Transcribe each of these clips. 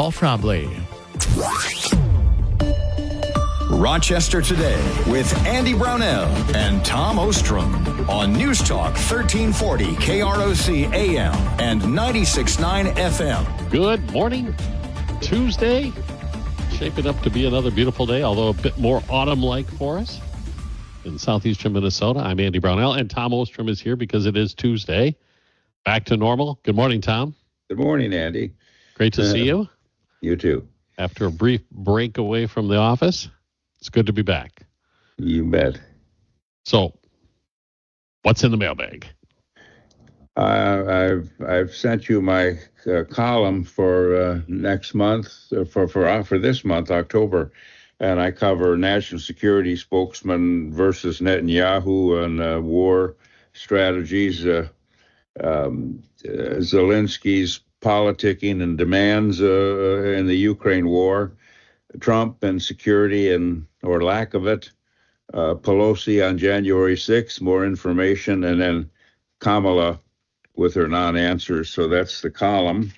Paul Trombley. Rochester Today with Andy Brownell and Tom Ostrom on News Talk 1340 KROC AM and 96.9 FM. Good morning. Tuesday. Shaping up to be another beautiful day, although a bit more autumn-like for us in southeastern Minnesota. I'm Andy Brownell, and Tom Ostrom is here because it is Tuesday. Back to normal. Good morning, Tom. Good morning, Andy. Great to see you. You too. After a brief break away from the office, it's good to be back. You bet. So, what's in the mailbag? I've sent you my column for next month, for this month, October, and I cover national security spokesman versus Netanyahu and war strategies, Zelensky's politicking and demands in the Ukraine war, Trump and security and or lack of it, Pelosi on January 6th, more information, and then Kamala with her non-answers. So that's the column.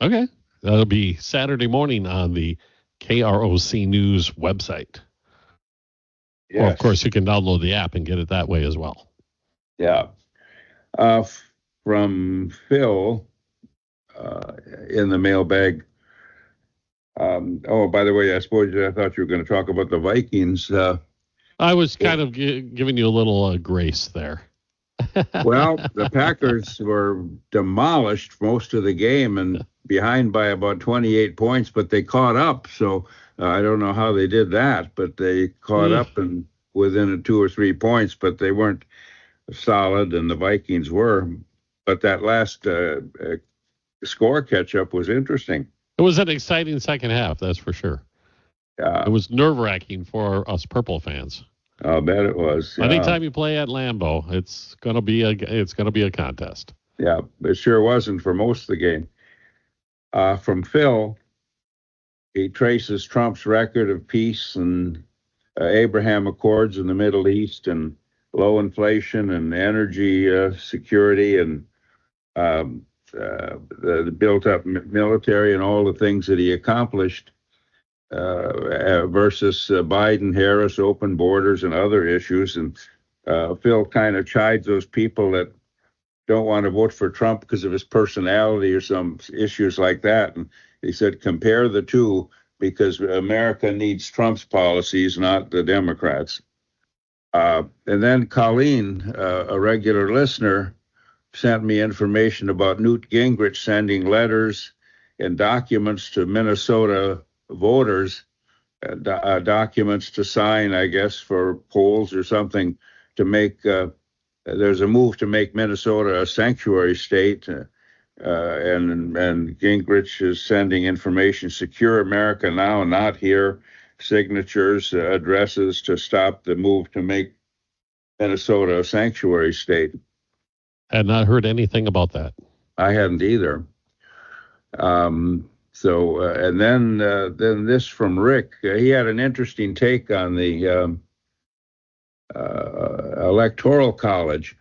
Okay. That'll be Saturday morning on the KROC News website. Yes. Or, of course, you can download the app and get it that way as well. Yeah. From Phil in the mailbag. By the way, I thought you were going to talk about the Vikings. I was kind of giving you a little grace there. Well, the Packers were demolished most of the game and behind by about 28 points, but they caught up. So I don't know how they did that, but they caught up and within 2 or 3 points, but they weren't solid, and the Vikings were. But that last score catch-up was interesting. It was an exciting second half, that's for sure. It was nerve-wracking for us Purple fans. I'll bet it was. Anytime you play at Lambeau, it's gonna be a contest. Yeah, it sure wasn't for most of the game. From Phil, he traces Trump's record of peace and Abraham Accords in the Middle East and low inflation and energy security and the built-up military and all the things that he accomplished versus Biden-Harris, open borders, and other issues. And Phil kind of chides those people that don't want to vote for Trump because of his personality or some issues like that. And he said, compare the two because America needs Trump's policies, not the Democrats. And then Colleen, a regular listener, sent me information about Newt Gingrich sending letters and documents to Minnesota voters, documents to sign, I guess, for polls or something to make, there's a move to make Minnesota a sanctuary state. And Gingrich is sending information, secure America now, not here, signatures, addresses to stop the move to make Minnesota a sanctuary state. Had not heard anything about that. I hadn't either. And then this from Rick. He had an interesting take on the Electoral College.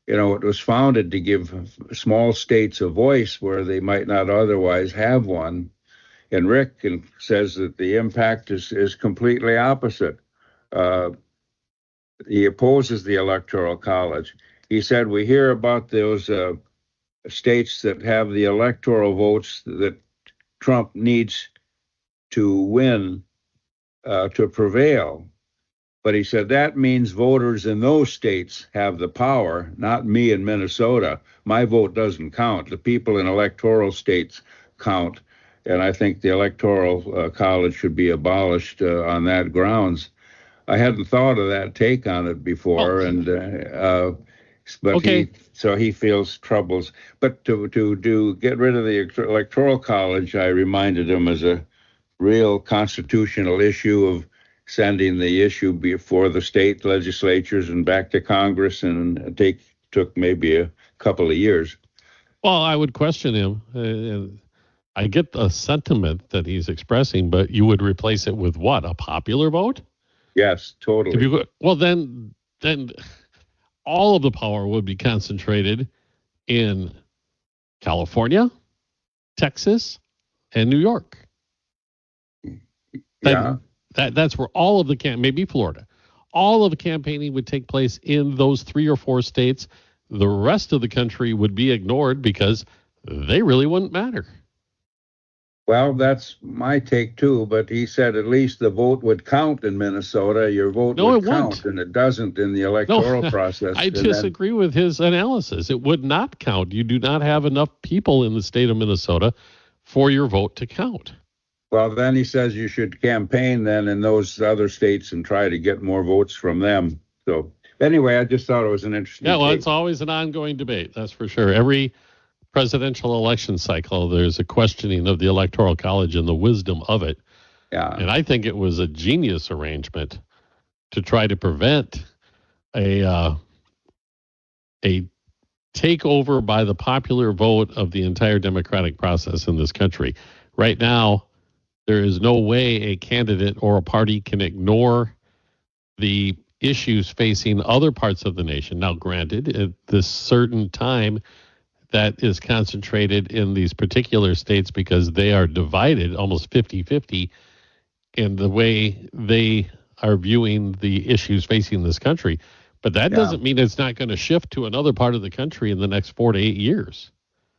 You know, it was founded to give small states a voice where they might not otherwise have one. And Rick says that the impact is completely opposite. He opposes the Electoral College. He said, we hear about those states that have the electoral votes that Trump needs to win to prevail. But he said that means voters in those states have the power, not me in Minnesota. My vote doesn't count. The people in electoral states count. And I think the Electoral College should be abolished on that grounds. I hadn't thought of that take on it before, but okay. He feels troubles. But to get rid of the Electoral College, I reminded him as a real constitutional issue of sending the issue before the state legislatures and back to Congress, and took maybe a couple of years. Well, I would question him. I get the sentiment that he's expressing, but you would replace it with what? A popular vote? Yes, totally. Well, then all of the power would be concentrated in California, Texas, and New York. Yeah. That's where all of the maybe Florida, all of the campaigning would take place in those 3 or 4 states. The rest of the country would be ignored because they really wouldn't matter. Well, that's my take too, but he said at least the vote would count in Minnesota. Your vote No, would it count, wouldn't. and it doesn't in the No, electoral process. I And then, disagree with his analysis. It would not count. You do not have enough people in the state of Minnesota for your vote to count. well, then he says you should campaign then in those other states and try to get more votes from them. So anyway, I just thought it was an interesting. Yeah, well, take. it's always an ongoing debate, that's for sure. Every presidential election cycle, there's a questioning of the Electoral College and the wisdom of it. Yeah. And I think it was a genius arrangement to try to prevent a takeover by the popular vote of the entire democratic process in this country. Right now, there is no way a candidate or a party can ignore the issues facing other parts of the nation. Now, granted, at this certain time, that is concentrated in these particular states because they are divided almost 50-50 in the way they are viewing the issues facing this country. But that doesn't mean it's not going to shift to another part of the country in the next 4 to 8 years.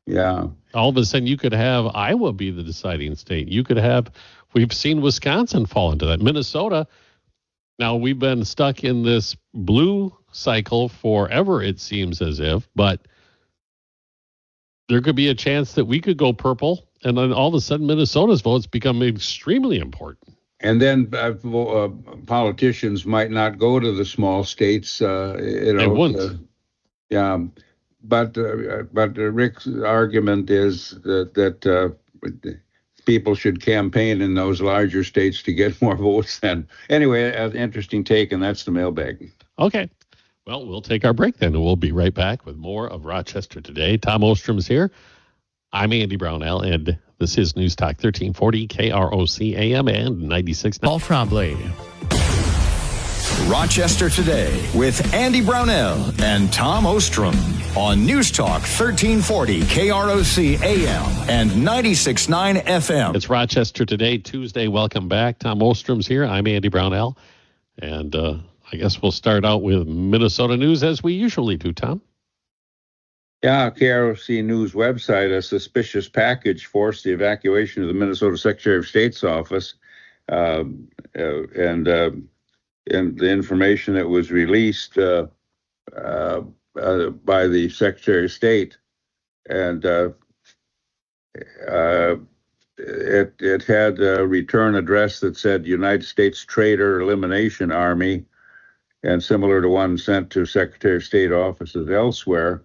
Yeah. All of a sudden, you could have Iowa be the deciding state. You could have, we've seen Wisconsin fall into that. Minnesota, now we've been stuck in this blue cycle forever, it seems as if, but there could be a chance that we could go purple, and then all of a sudden Minnesota's votes become extremely important. And then politicians might not go to the small states. They wouldn't. Yeah, but Rick's argument is that people should campaign in those larger states to get more votes. And anyway, an interesting take, and that's the mailbag. Okay. Well, we'll take our break then, and we'll be right back with more of Rochester Today. Tom Ostrom's here. I'm Andy Brownell, and this is News Talk 1340 KROC AM and 96. Paul Trombley. Rochester Today with Andy Brownell and Tom Ostrom on News Talk 1340 KROC AM and 96.9 FM. It's Rochester Today, Tuesday. Welcome back. Tom Ostrom's here. I'm Andy Brownell, and I guess we'll start out with Minnesota news as we usually do, Tom. Yeah, KROC News website, a suspicious package forced the evacuation of the Minnesota Secretary of State's office. And the information that was released by the Secretary of State. And it had a return address that said United States Traitor Elimination Army, and similar to one sent to Secretary of State offices elsewhere,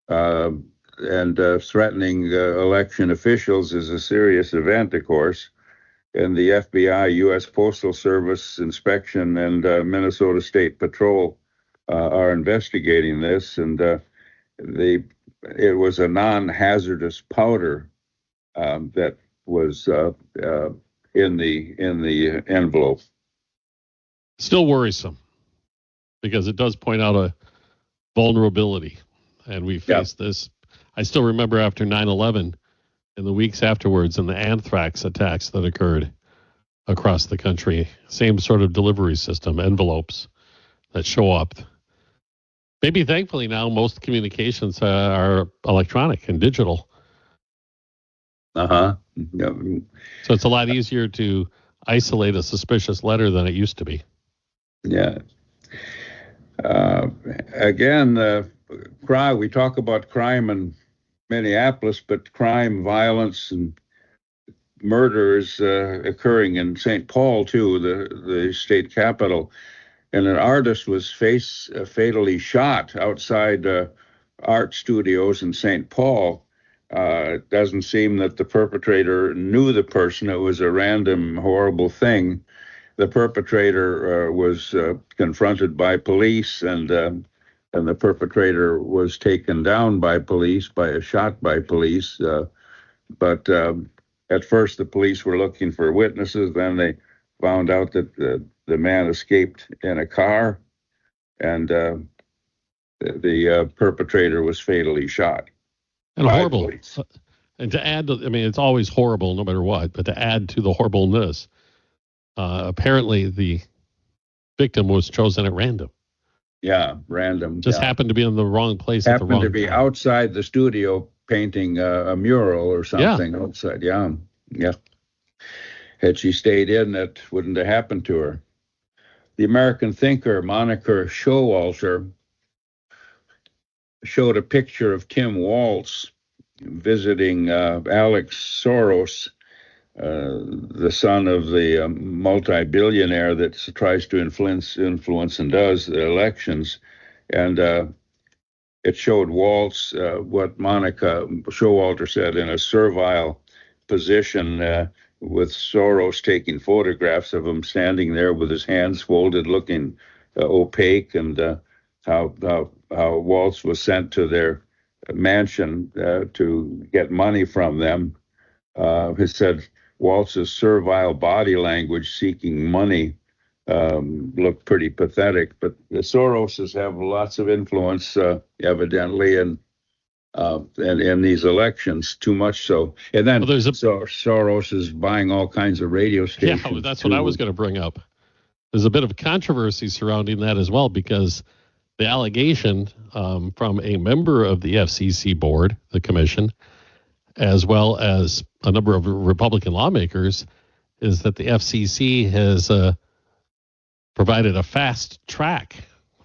and threatening election officials is a serious event, of course. And the FBI, U.S. Postal Service inspection, and Minnesota State Patrol are investigating this. And it was a non-hazardous powder that was in the envelope. Still worrisome, because it does point out a vulnerability, and we faced this. I still remember after 9/11, in the weeks afterwards, and the anthrax attacks that occurred across the country. Same sort of delivery system, envelopes that show up. Maybe thankfully now most communications are electronic and digital. Yeah. So it's a lot easier to isolate a suspicious letter than it used to be. Yeah. Again, we talk about crime in Minneapolis, but crime, violence, and murder is occurring in St. Paul, too, the state capital. And an artist was fatally shot outside art studios in St. Paul. It doesn't seem that the perpetrator knew the person. It was a random, horrible thing. The perpetrator was confronted by police, and the perpetrator was taken down by police, shot by police. But at first, the police were looking for witnesses. Then they found out that the man escaped in a car, and the perpetrator was fatally shot. And horrible. Police. And to add, it's always horrible no matter what, but to add to the horribleness, apparently the victim was chosen at random. Yeah, random. Just happened to be in the wrong place at the wrong time. Happened to be outside the studio painting a mural or something outside. Yeah, yeah. Had she stayed in, that wouldn't have happened to her. The American thinker Monica Showalter showed a picture of Tim Walz visiting Alex Soros, the son of the multi-billionaire that tries to influence and does the elections. And it showed Waltz, what Monica Showalter said, in a servile position with Soros taking photographs of him standing there with his hands folded, looking opaque, and how Waltz was sent to their mansion to get money from them. He said Waltz's servile body language seeking money looked pretty pathetic, but the Soroses have lots of influence, evidently, in these elections, too much so. And then Soros is buying all kinds of radio stations. Yeah, that's what I was going to bring up. There's a bit of controversy surrounding that as well, because the allegation from a member of the FCC board, the commission, as well as a number of Republican lawmakers, is that the FCC has provided a fast track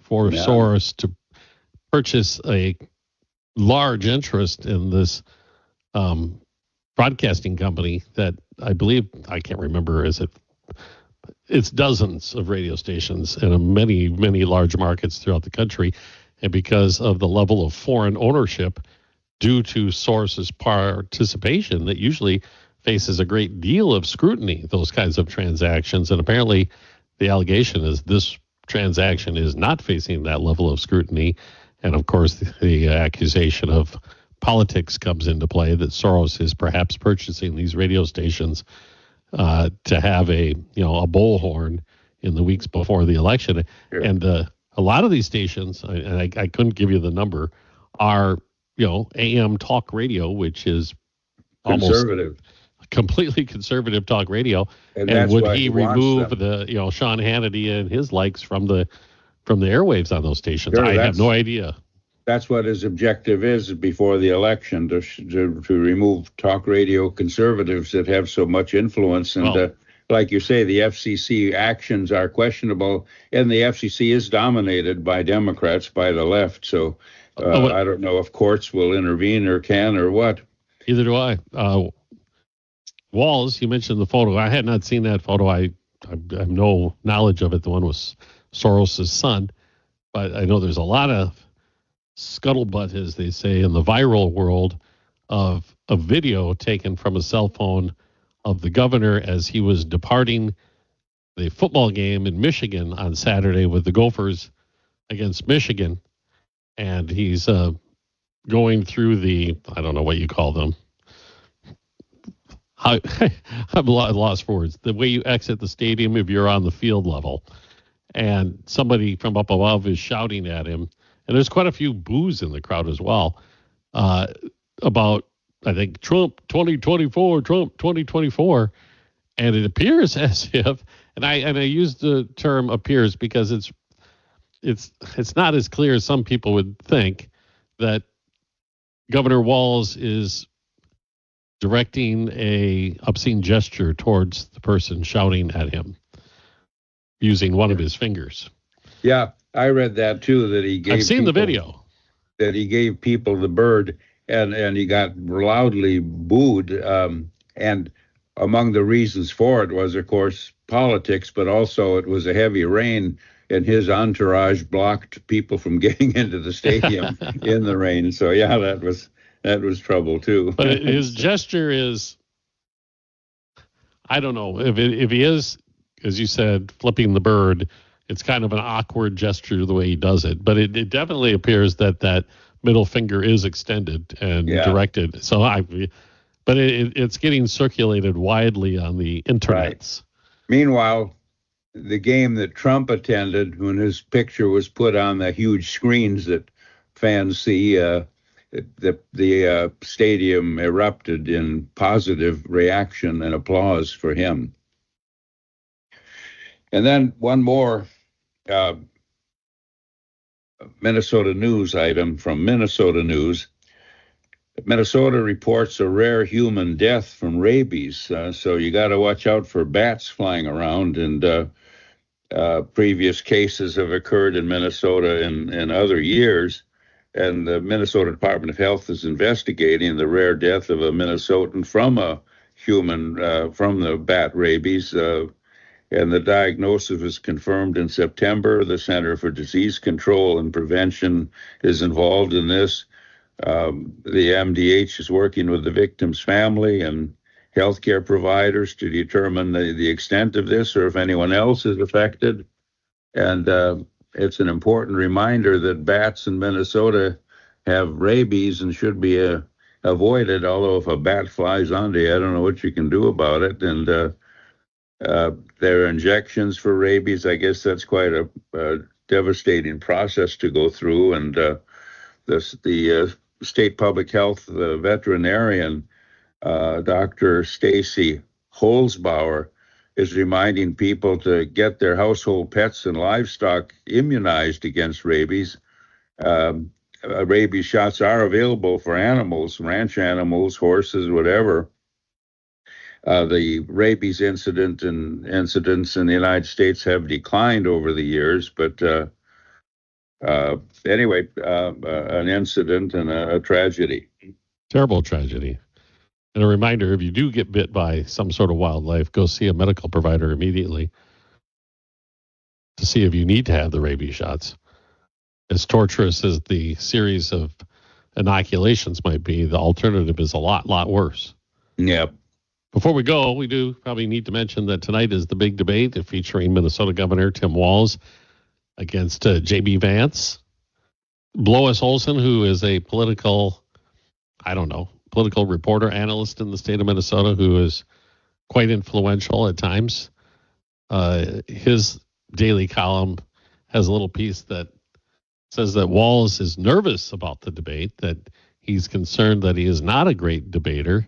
for Soros to purchase a large interest in this broadcasting company that I believe, I can't remember, it's dozens of radio stations in many, many large markets throughout the country. And because of the level of foreign ownership due to Soros's participation, that usually faces a great deal of scrutiny, those kinds of transactions. And apparently the allegation is this transaction is not facing that level of scrutiny. And of course, the accusation of politics comes into play, that Soros is perhaps purchasing these radio stations to have a bullhorn in the weeks before the election. Sure. And a lot of these stations, and I couldn't give you the number, are AM talk radio, which is conservative. Almost completely conservative talk radio. And would he remove the Sean Hannity and his likes from the airwaves on those stations? Sure, I have no idea. That's what his objective is before the election, to remove talk radio conservatives that have so much influence. And like you say, the FCC actions are questionable, and the FCC is dominated by Democrats, by the left. So I don't know if courts will intervene or can or what. Either do I. Walz, you mentioned the photo. I had not seen that photo. I have no knowledge of it. The one was Soros's son. But I know there's a lot of scuttlebutt, as they say, in the viral world of a video taken from a cell phone of the governor as he was departing the football game in Michigan on Saturday with the Gophers against Michigan. And he's going through the, I don't know what you call them. I'm lost for words. The way you exit the stadium if you're on the field level. And somebody from up above is shouting at him. And there's quite a few boos in the crowd as well about, I think, Trump 2024, Trump 2024. And it appears as if, and I use the term appears because it's not as clear as some people would think, that Governor Walz is directing a obscene gesture towards the person shouting at him using one of his fingers. Yeah, I read that too, that he gave. I've seen the video. That he gave people the bird, and he got loudly booed. And among the reasons for it was, of course, politics, but also it was a heavy rain, and his entourage blocked people from getting into the stadium in the rain. So yeah, that was trouble too. But his gesture is, I don't know if he is, as you said, flipping the bird. It's kind of an awkward gesture the way he does it, but it definitely appears that middle finger is extended and directed. So but it's getting circulated widely on the internets. Right. Meanwhile, the game that Trump attended, when his picture was put on the huge screens that fans see, the stadium erupted in positive reaction and applause for him. And then one more uh, Minnesota news item from Minnesota News. Minnesota reports a rare human death from rabies. So you got to watch out for bats flying around. And previous cases have occurred in Minnesota in other years. And the Minnesota Department of Health is investigating the rare death of a Minnesotan from a human, from the bat rabies. And the diagnosis was confirmed in September. The Center for Disease Control and Prevention is involved in this. The MDH is working with the victim's family and healthcare providers to determine the extent of this or if anyone else is affected. And it's an important reminder that bats in Minnesota have rabies and should be avoided, although if a bat flies onto you, I don't know what you can do about it. And there are injections for rabies. I guess that's quite a devastating process to go through. And the state public health veterinarian, Dr. Stacy Holzbauer, is reminding people to get their household pets and livestock immunized against rabies. Rabies shots are available for animals, ranch animals, horses, whatever. The rabies incidents in the United States have declined over the years, but anyway, an incident and a tragedy. Terrible tragedy. And a reminder, if you do get bit by some sort of wildlife, go see a medical provider immediately to see if you need to have the rabies shots. As torturous as the series of inoculations might be, the alternative is a lot worse. Yep. Before we go, we do probably need to mention that tonight is the big debate featuring Minnesota Governor Tim Walz against J.B. Vance. Lois Olson, who is a political reporter, analyst in the state of Minnesota, who is quite influential at times. His daily column has a little piece that says that Walz is nervous about the debate, that he's concerned that he is not a great debater,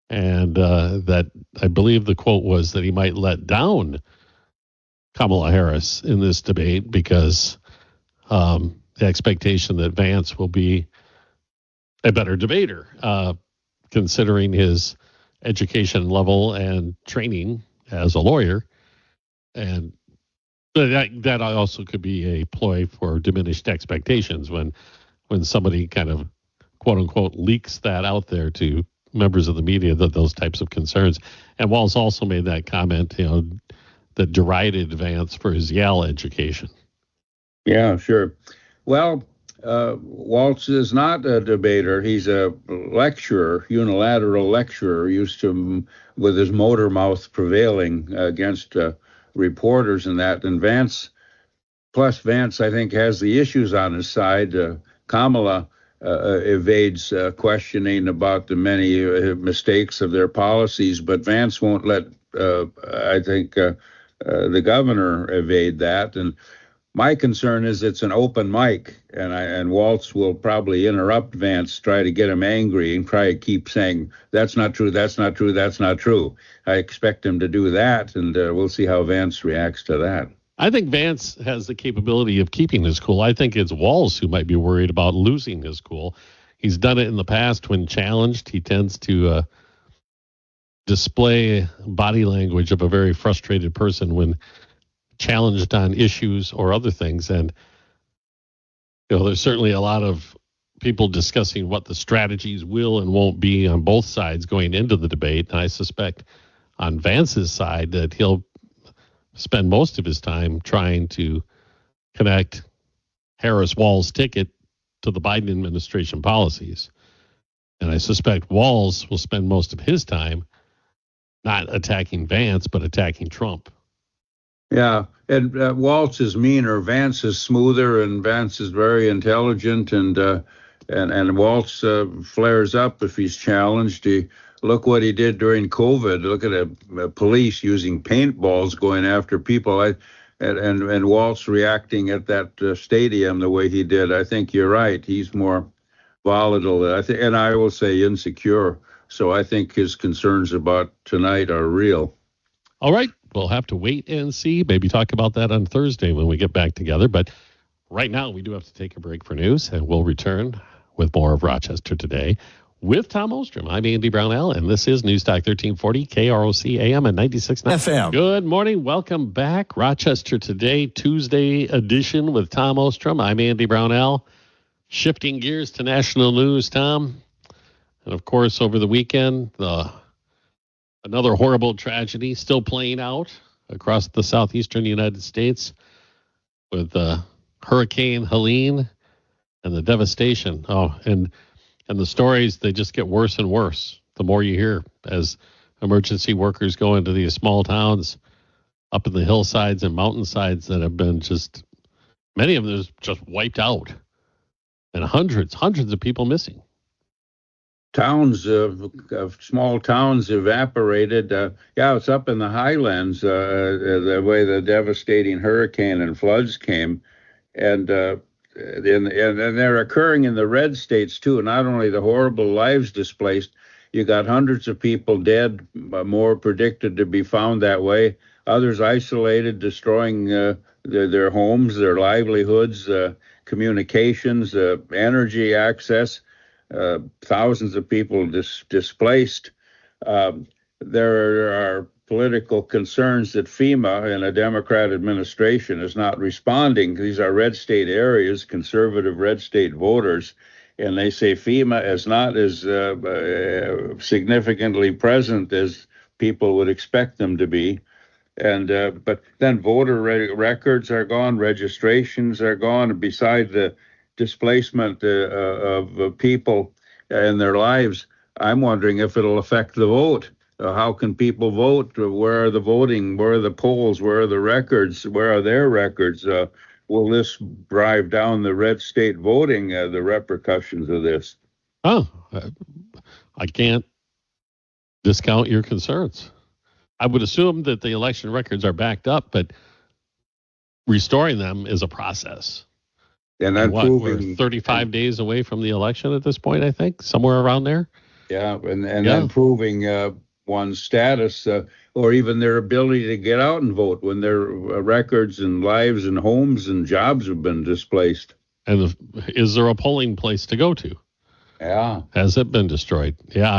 and that I believe the quote was that he might let down Kamala Harris in this debate because the expectation that Vance will be a better debater, considering his education level and training as a lawyer. And that also could be a ploy for diminished expectations when somebody kind of, quote unquote, leaks that out there to members of the media, that those types of concerns. And Walz also made that comment, that derided Vance for his Yale education. Yeah, sure. Well, Walz is not a debater. He's a lecturer, unilateral lecturer, used to, with his motor mouth prevailing against reporters and that. And Vance, I think, has the issues on his side. Kamala evades questioning about the many mistakes of their policies, but Vance won't let, I think, the governor evade that. And my concern is it's an open mic, and Walz will probably interrupt Vance, try to get him angry, and try to keep saying, that's not true, that's not true, that's not true. I expect him to do that, and we'll see how Vance reacts to that. I think Vance has the capability of keeping his cool. I think it's Walz who might be worried about losing his cool. He's done it in the past when challenged. He tends to display body language of a very frustrated person when challenged on issues or other things. And there's certainly a lot of people discussing what the strategies will and won't be on both sides going into the debate. And I suspect on Vance's side that he'll spend most of his time trying to connect Harris-Walz ticket to the Biden administration policies. And I suspect Walz will spend most of his time not attacking Vance, but attacking Trump. Yeah, and Walz is meaner. Vance is smoother, and Vance is very intelligent, and Walz flares up if he's challenged. Look what he did during COVID. Look at police using paintballs going after people. And Walz reacting at that stadium the way he did. I think you're right. He's more volatile. And I will say insecure. So I think his concerns about tonight are real. All right. we'll have to wait and see. Maybe talk about that on Thursday when we get back together. But right now, we do have to take a break for news, and we'll return with more of Rochester Today with Tom Ostrom. I'm Andy Brownell, and this is News Talk 1340, KROC AM and 96.9 FM. Good morning. Welcome back. Rochester Today, Tuesday edition with Tom Ostrom. I'm Andy Brownell. Shifting gears to national news, Tom. And, of course, over the weekend, another horrible tragedy still playing out across the southeastern United States with Hurricane Helene and the devastation. And the stories, they just get worse and worse the more you hear as emergency workers go into these small towns up in the hillsides and mountainsides that have been many of them just wiped out, and hundreds of people missing. Towns of small towns evaporated. It's up in the highlands, the way the devastating hurricane and floods came. And they're occurring in the red states, too. Not only the horrible lives displaced, you got hundreds of people dead, more predicted to be found that way. Others isolated, destroying their homes, their livelihoods, communications, energy access. Thousands of people displaced. There are political concerns that FEMA and a Democrat administration is not responding. These are red state areas, conservative red state voters, and they say FEMA is not as significantly present as people would expect them to be. And but then voter records are gone, registrations are gone, and beside the displacement of people and their lives, I'm wondering if it'll affect the vote. How can people vote? Where are the voting? Where are the polls? Where are the records? Where are their records? Will this drive down the red state voting, the repercussions of this? I can't discount your concerns. I would assume that the election records are backed up, but restoring them is a process. And then we're 35 days away from the election at this point, I think, somewhere around there. Yeah, and then proving one's status or even their ability to get out and vote when their records and lives and homes and jobs have been displaced. And is there a polling place to go to? Yeah. Has it been destroyed? Yeah,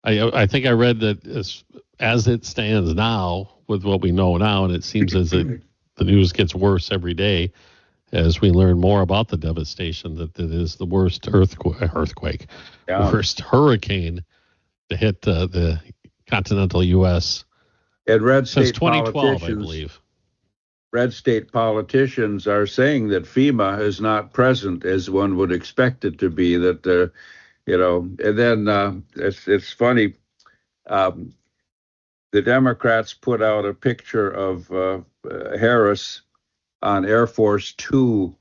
I think I read that as it stands now, with what we know now, and it seems as if the news gets worse every day as we learn more about the devastation, that it is the worst worst hurricane to hit the continental U.S. And red state since 2012, I believe. Red state politicians are saying that FEMA is not present as one would expect it to be. That and then it's funny. The Democrats put out a picture of Harris on Air Force Two,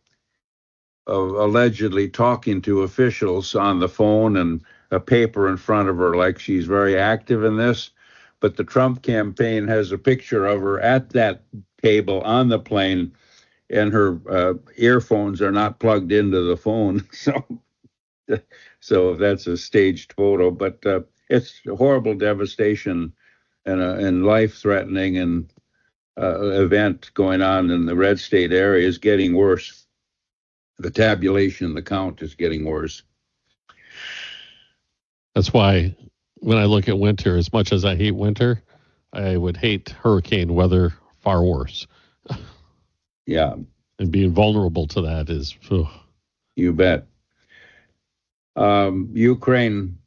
allegedly talking to officials on the phone and a paper in front of her, like she's very active in this. But the Trump campaign has a picture of her at that table on the plane, and her earphones are not plugged into the phone. So that's a staged photo. But it's a horrible devastation and life-threatening and event going on in the red state area is getting worse. The tabulation, the count is getting worse. That's why when I look at winter, as much as I hate winter, I would hate hurricane weather far worse. Yeah. And being vulnerable to that is... Ugh. You bet. Ukraine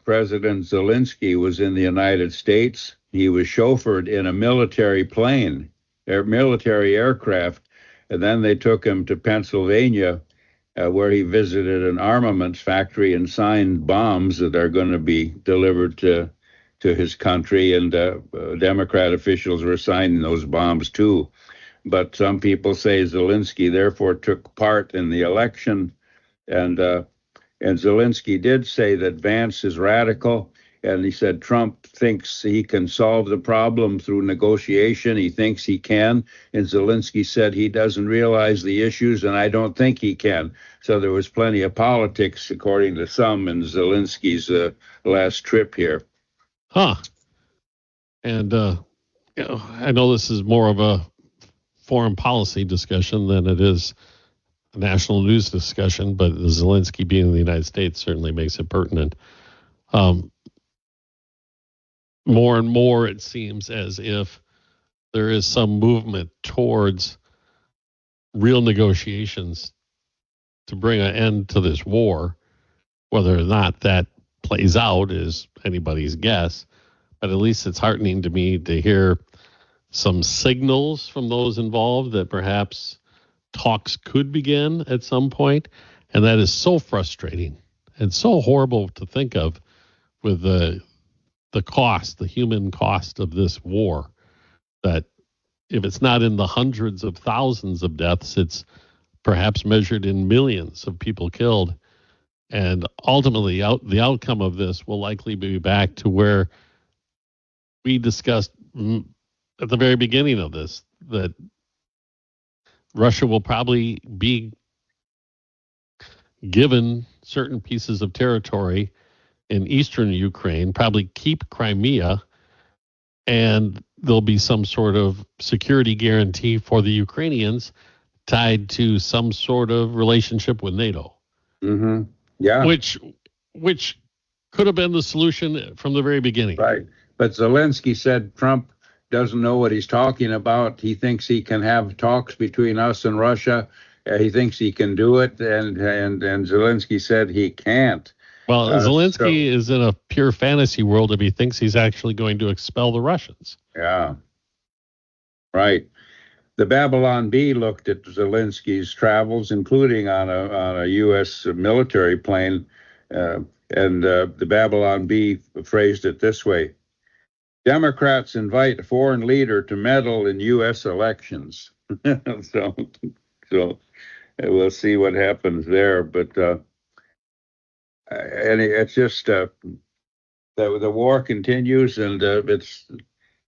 President Zelensky was in the United States. He was chauffeured in a military plane, military aircraft, and then they took him to Pennsylvania, where he visited an armaments factory and signed bombs that are going to be delivered to his country. And Democrat officials were signing those bombs too. But some people say Zelensky therefore took part in the election, and Zelensky did say that Vance is radical. And he said Trump thinks he can solve the problem through negotiation. He thinks he can. And Zelensky said he doesn't realize the issues, and I don't think he can. So there was plenty of politics, according to some, in Zelensky's last trip here. Huh. And I know this is more of a foreign policy discussion than it is a national news discussion, but Zelensky being in the United States certainly makes it pertinent. More and more, it seems as if there is some movement towards real negotiations to bring an end to this war. Whether or not that plays out is anybody's guess, but at least it's heartening to me to hear some signals from those involved that perhaps talks could begin at some point. And that is so frustrating and so horrible to think of with the cost, the human cost of this war, that if it's not in the hundreds of thousands of deaths, it's perhaps measured in millions of people killed. And ultimately, the outcome of this will likely be back to where we discussed at the very beginning of this, that Russia will probably be given certain pieces of territory in eastern Ukraine, probably keep Crimea, and there'll be some sort of security guarantee for the Ukrainians tied to some sort of relationship with NATO. Mm-hmm. Yeah. Which could have been the solution from the very beginning. Right. But Zelensky said Trump doesn't know what he's talking about. He thinks he can have talks between us and Russia. He thinks he can do it, and Zelensky said he can't. Well, Zelensky is in a pure fantasy world if he thinks he's actually going to expel the Russians. Yeah. Right. The Babylon Bee looked at Zelensky's travels, including on a U.S. military plane, and the Babylon Bee phrased it this way: Democrats invite a foreign leader to meddle in U.S. elections. so we'll see what happens there. But and it's just the war continues, and it's.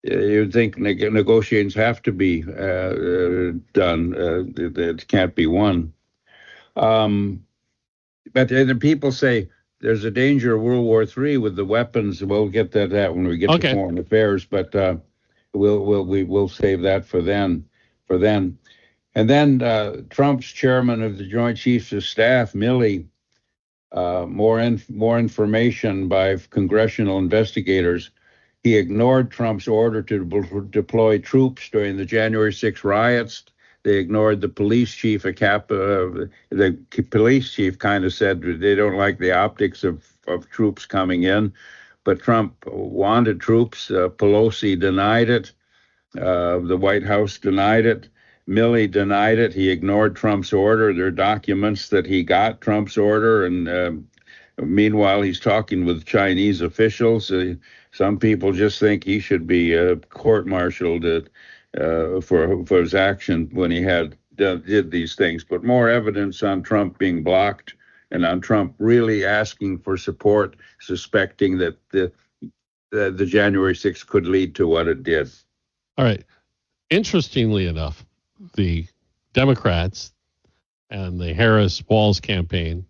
You'd think negotiations have to be done. It can't be won. But the people say there's a danger of World War III with the weapons. We'll get to that when we get to foreign affairs. But we'll save that for then. And then Trump's chairman of the Joint Chiefs of Staff, Milley, more information by congressional investigators. He ignored Trump's order to deploy troops during the January 6 riots. They ignored the police chief. The police chief kind of said they don't like the optics of troops coming in, but Trump wanted troops. Pelosi denied it. The White House denied it. Milley denied it. He ignored Trump's order. There are documents that he got Trump's order, and meanwhile he's talking with Chinese officials. Some people just think he should be court-martialed for his action when he did these things. But more evidence on Trump being blocked and on Trump really asking for support, suspecting that the January 6th could lead to what it did. All right. Interestingly enough, the Democrats and the Harris-Walz campaign,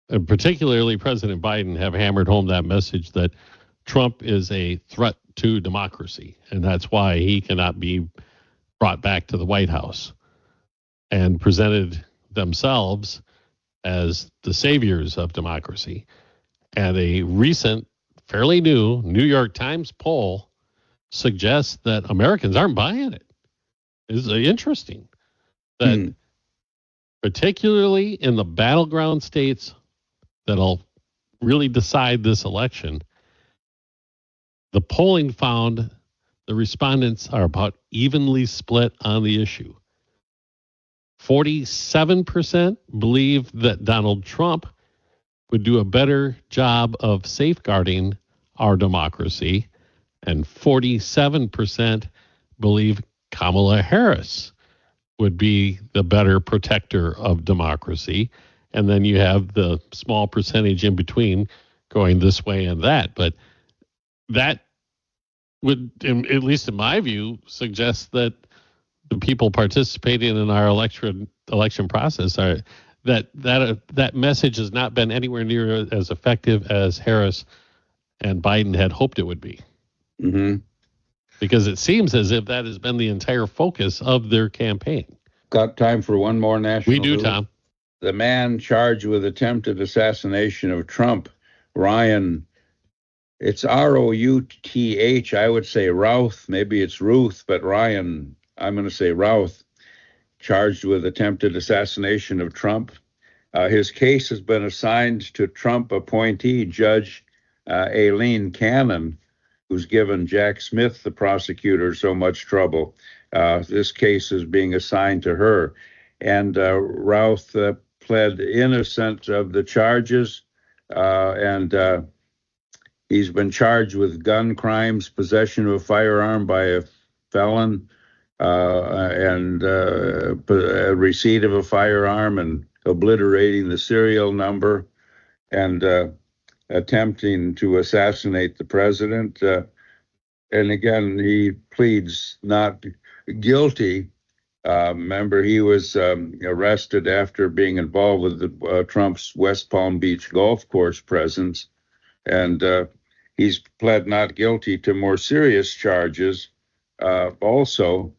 and particularly President Biden, have hammered home that message that Trump is a threat to democracy, and that's why he cannot be brought back to the White House, and presented themselves as the saviors of democracy. And a recent, fairly new New York Times poll suggests that Americans aren't buying it. It's interesting that particularly in the battleground states that'll really decide this election, the polling found the respondents are about evenly split on the issue. 47% believe that Donald Trump would do a better job of safeguarding our democracy, and 47% believe Kamala Harris would be the better protector of democracy. And then you have the small percentage in between going this way and that. But that would, at least in my view, suggest that the people participating in our election process are that message has not been anywhere near as effective as Harris and Biden had hoped it would be. Mm-hmm. Because it seems as if that has been the entire focus of their campaign. Got time for one more national We do, news? Tom. The man charged with attempted assassination of Trump, Ryan, it's Routh. I would say Routh. Maybe it's Ruth, but Ryan, I'm going to say Routh, charged with attempted assassination of Trump. His case has been assigned to Trump appointee Judge Aileen Cannon, who's given Jack Smith, the prosecutor, so much trouble. This case is being assigned to her. And Routh pled innocent of the charges, and he's been charged with gun crimes, possession of a firearm by a felon, and receipt of a firearm, and obliterating the serial number, and attempting to assassinate the president. And again, he pleads not guilty. Remember, he was arrested after being involved with Trump's West Palm Beach golf course presence, and he's pled not guilty to more serious charges. Also,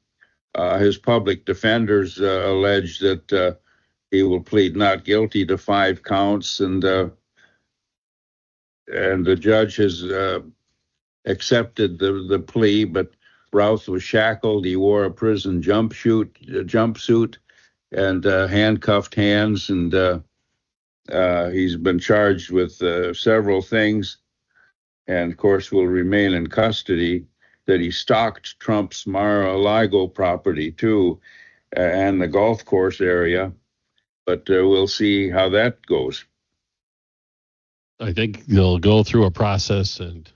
his public defenders allege that he will plead not guilty to 5 counts, and the judge has accepted the plea, but Routh was shackled. He wore a prison jumpsuit and handcuffed hands, and he's been charged with several things, and of course will remain in custody. That he stalked Trump's Mar-a-Lago property too, and the golf course area, but we'll see how that goes. I think they'll go through a process, and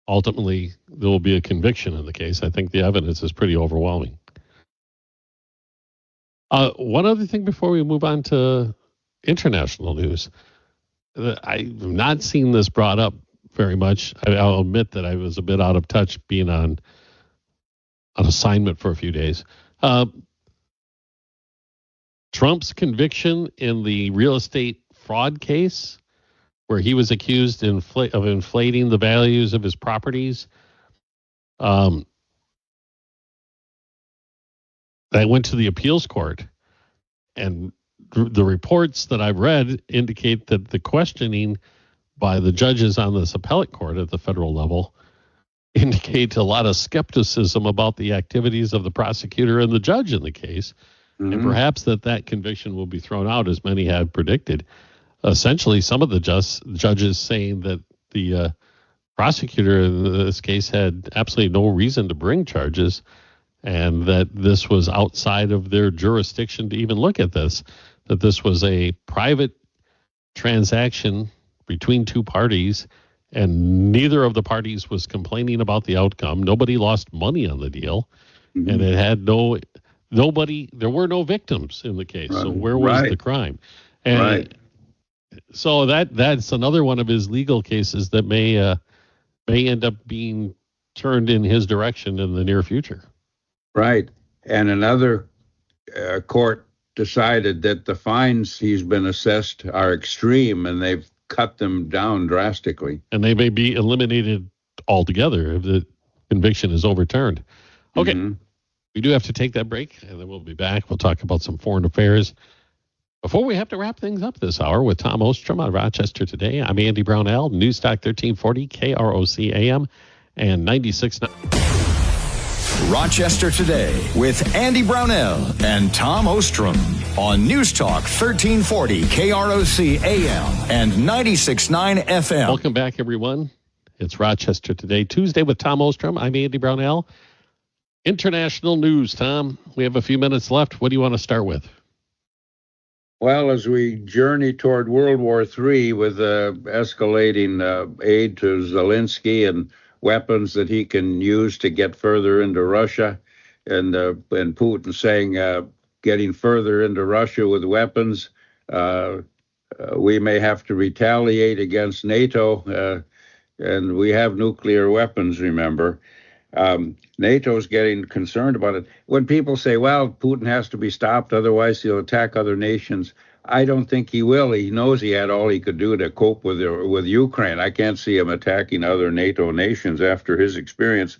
ultimately there will be a conviction in the case. I think the evidence is pretty overwhelming. One other thing before we move on to international news. I've not seen this brought up very much. I'll admit that I was a bit out of touch being on assignment for a few days. Trump's conviction in the real estate fraud case, where he was accused of inflating the values of his properties. That went to the appeals court, and the reports that I've read indicate that the questioning by the judges on this appellate court at the federal level indicate a lot of skepticism about the activities of the prosecutor and the judge in the case, and perhaps that conviction will be thrown out, as many had predicted. Essentially, some of the judges saying that the prosecutor in this case had absolutely no reason to bring charges, and that this was outside of their jurisdiction to even look at this, that this was a private transaction between two parties, and neither of the parties was complaining about the outcome. Nobody lost money on the deal, and it had nobody. There were no victims in the case. Right. So where was the crime? And so that's another one of his legal cases that may end up being turned in his direction in the near future. Right. And another court decided that the fines he's been assessed are extreme, and they've cut them down drastically. And they may be eliminated altogether if the conviction is overturned. Okay. We do have to take that break, and then we'll be back. We'll talk about some foreign affairs before we have to wrap things up this hour with Tom Ostrom on Rochester Today. I'm Andy Brownell, Newstalk 1340, KROC AM, and 96.9. Rochester Today with Andy Brownell and Tom Ostrom on Newstalk 1340, KROC AM, and 96.9 FM. Welcome back, everyone. It's Rochester Today, Tuesday with Tom Ostrom. I'm Andy Brownell. International news, Tom. We have a few minutes left. What do you want to start with? Well, as we journey toward World War III with escalating aid to Zelensky and weapons that he can use to get further into Russia, and Putin saying getting further into Russia with weapons, we may have to retaliate against NATO, and we have nuclear weapons, remember. NATO's getting concerned about it. When people say, well, Putin has to be stopped, otherwise he'll attack other nations, I don't think he will. He knows he had all he could do to cope with Ukraine. I can't see him attacking other NATO nations after his experience.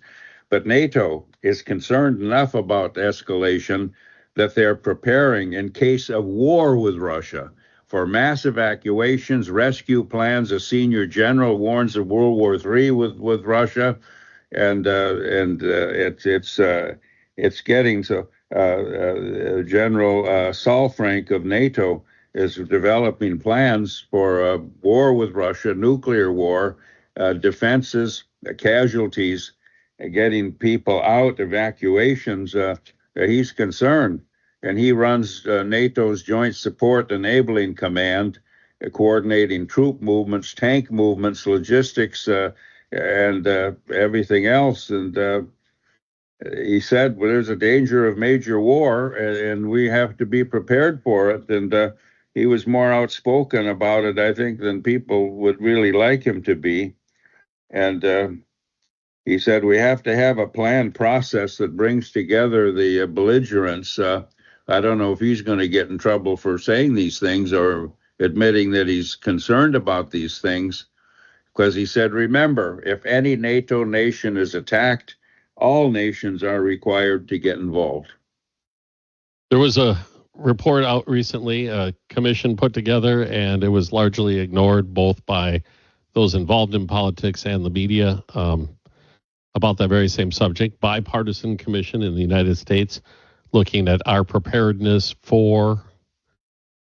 But NATO is concerned enough about escalation that they're preparing in case of war with Russia for mass evacuations, rescue plans. A senior general warns of World War III with Russia, and it's getting so. General Salfrank of NATO is developing plans for a war with Russia, nuclear war, defenses, casualties, getting people out, evacuations. He's concerned, and he runs NATO's Joint Support Enabling Command, coordinating troop movements, tank movements, logistics, and everything else. And he said, well, there's a danger of major war, and we have to be prepared for it. And he was more outspoken about it, I think, than people would really like him to be. And he said, we have to have a planned process that brings together the belligerents. I don't know if he's going to get in trouble for saying these things or admitting that he's concerned about these things, because he said, remember, if any NATO nation is attacked, all nations are required to get involved. There was a report out recently, a commission put together, and it was largely ignored both by those involved in politics and the media about that very same subject. Bipartisan commission in the United States looking at our preparedness for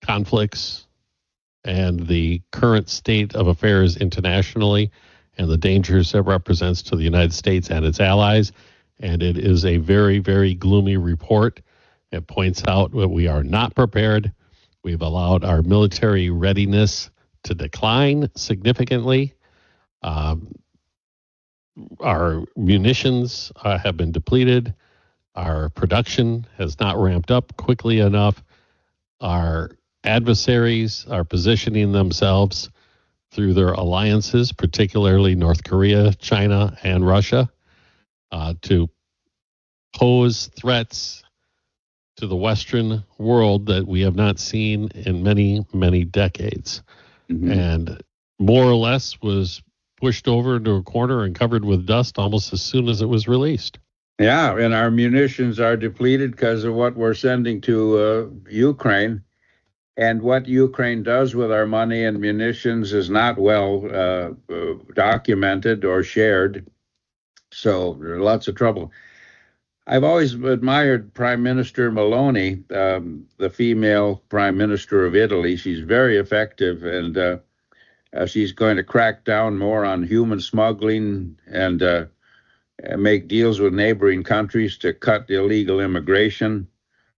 conflicts and the current state of affairs internationally and the dangers it represents to the United States and its allies. And it is a very, very gloomy report. It points out that we are not prepared. We've allowed our military readiness to decline significantly. Our munitions have been depleted. Our production has not ramped up quickly enough. Our adversaries are positioning themselves through their alliances, particularly North Korea, China, and Russia, to pose threats to the Western world that we have not seen in many, many decades. Mm-hmm. And more or less was pushed over into a corner and covered with dust almost as soon as it was released. Yeah, and our munitions are depleted because of what we're sending to Ukraine. And what Ukraine does with our money and munitions is not well documented or shared. So there's lots of trouble. I've always admired Prime Minister Meloni, the female Prime Minister of Italy. She's very effective, and she's going to crack down more on human smuggling and make deals with neighboring countries to cut illegal immigration.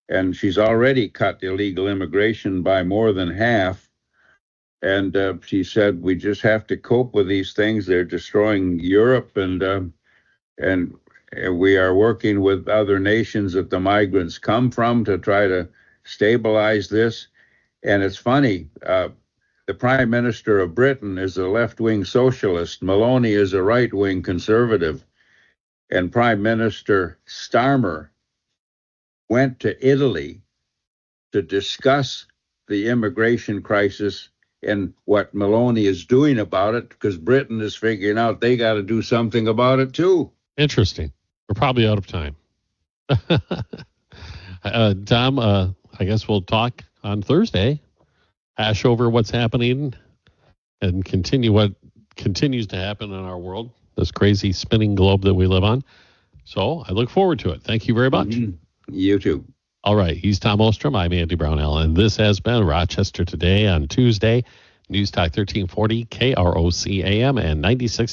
And she's already cut illegal immigration by more than half. And she said, we just have to cope with these things. They're destroying Europe, and we are working with other nations that the migrants come from to try to stabilize this. And it's funny, the Prime Minister of Britain is a left-wing socialist. Meloni is a right-wing conservative. And Prime Minister Starmer went to Italy to discuss the immigration crisis and what Meloni is doing about it, because Britain is figuring out they got to do something about it too. Interesting. We're probably out of time. Tom, I guess we'll talk on Thursday, hash over what's happening and continue what continues to happen in our world, this crazy spinning globe that we live on. So I look forward to it. Thank you very much. Mm-hmm. You too. All right. He's Tom Ostrom. I'm Andy Brownell. And this has been Rochester Today on Tuesday. News Talk 1340, KROC AM and 96.9